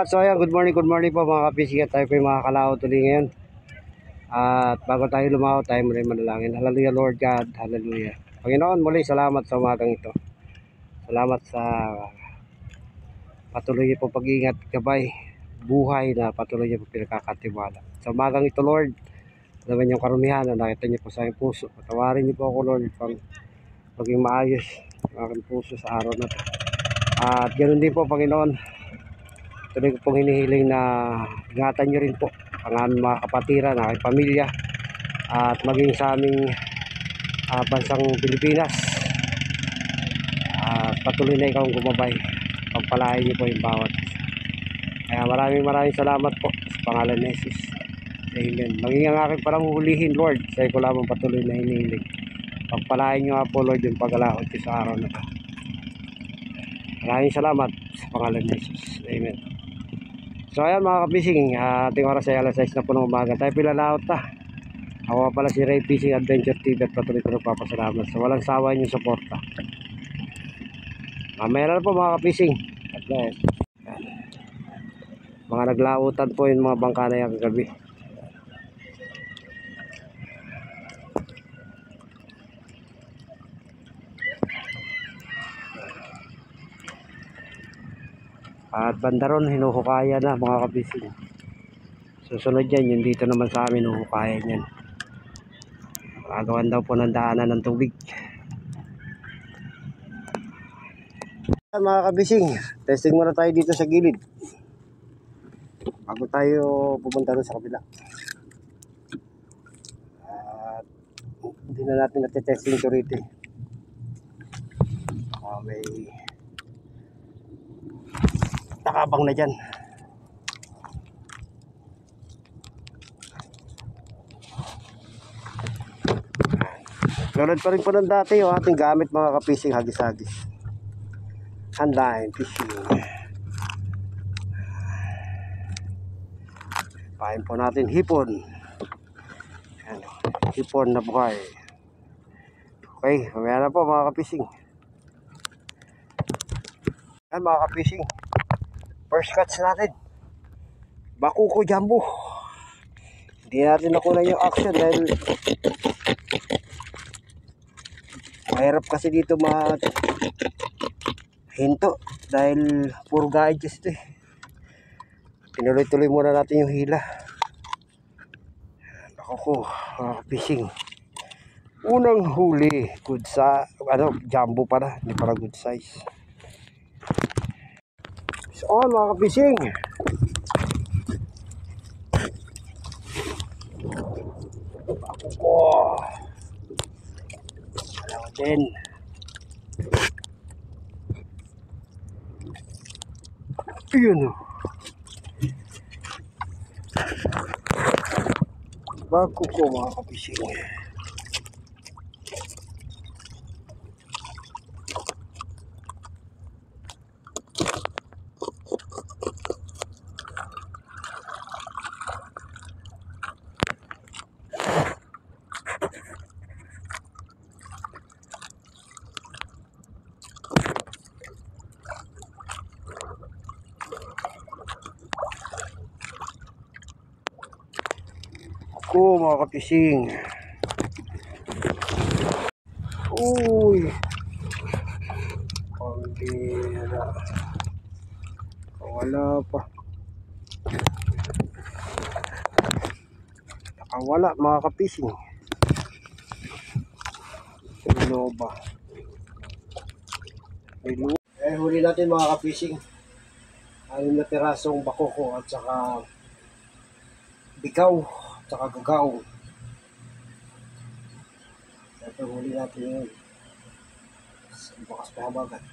So ayan, good morning po mga kapising, at tayo po yung mga kalao tuloy ngayon. At bago tayo lumaw, tayo muli manalangin. Hallelujah Lord God, hallelujah. Panginoon, muli salamat sa umagang ito. Salamat sa patuloy niyo po pag-iingat, gabay, buhay na patuloy niyo po pinagkakatiwala. Sa umagang ito Lord, naman yung karumihan na nakita niyo po sa aking puso. Patawarin niyo po ako Lord pang maging maayos ang aking puso sa araw na ito. At ganoon din po Panginoon, tuloy ko pong hinihiling na ingatan nyo rin po ang aming mga kapatiran, ang aking pamilya, at maging sa aming bansang Pilipinas. Patuloy na ikaw ang gumabay, pagpalain niyo po yung bawat. Kaya maraming salamat po sa pangalan ni Jesus. Amen. Maging ang aking parang hulihin Lord, sa ko lamang patuloy na hinihiling. Pagpalain nyo nga po Lord yung pag-alahot ko sa araw na ito. Maraming salamat sa pangalan ni Jesus. Amen. So ayan mga kapising, ating oras ay alas 6 na po ng umaga. Tayo pilalaot na. Ako pala si Ray Fishing Adventure TV at patuloy ko nagpapasalamat sa walang sawa inyong suporta. Mamaya na po mga kapising. Mga naglautan po yung mga bangka na yung kagabi. At bandaron hinuhukaya na mga kapising. Susunod yan, yung dito naman sa amin hinuhukaya yan. Agawan daw po ng daanan ng tubig. Mga kabising, testing muna tayo dito sa gilid bago tayo pupunta doon sa kabila. At hindi na natin natitesting ito rito. May nakabang na dyan. Tulad pa rin po ng dati yung ating gamit mga kapising, hagis-hagis. Handline fishing. Pahin po natin hipon. Ayan, hipon na buhay. Okay, mamaya na po mga kapising. Ayan mga kapising, first catch natin, Bakuko Jumbo. Hindi natin nakuha yung action dahil mahirap kasi dito hinto dahil puro guides ito eh. Tinuloy-tuloy muna natin yung hila. Bakuko fishing. Unang huli, good sa jumbo para, hindi para good size. So mga fishing, Bakuko. Alam din. Yun o. Bakuko mga kapising. Bakuko mga kapising. Uy, pambira. Wala pa. Nakawala mga kapising. Ano ba? Huli natin mga ka-fishing. 6 na pirasong bakoko at saka bikaw at saka gagaw. Ito huli natin yun. Bakas pa habagat.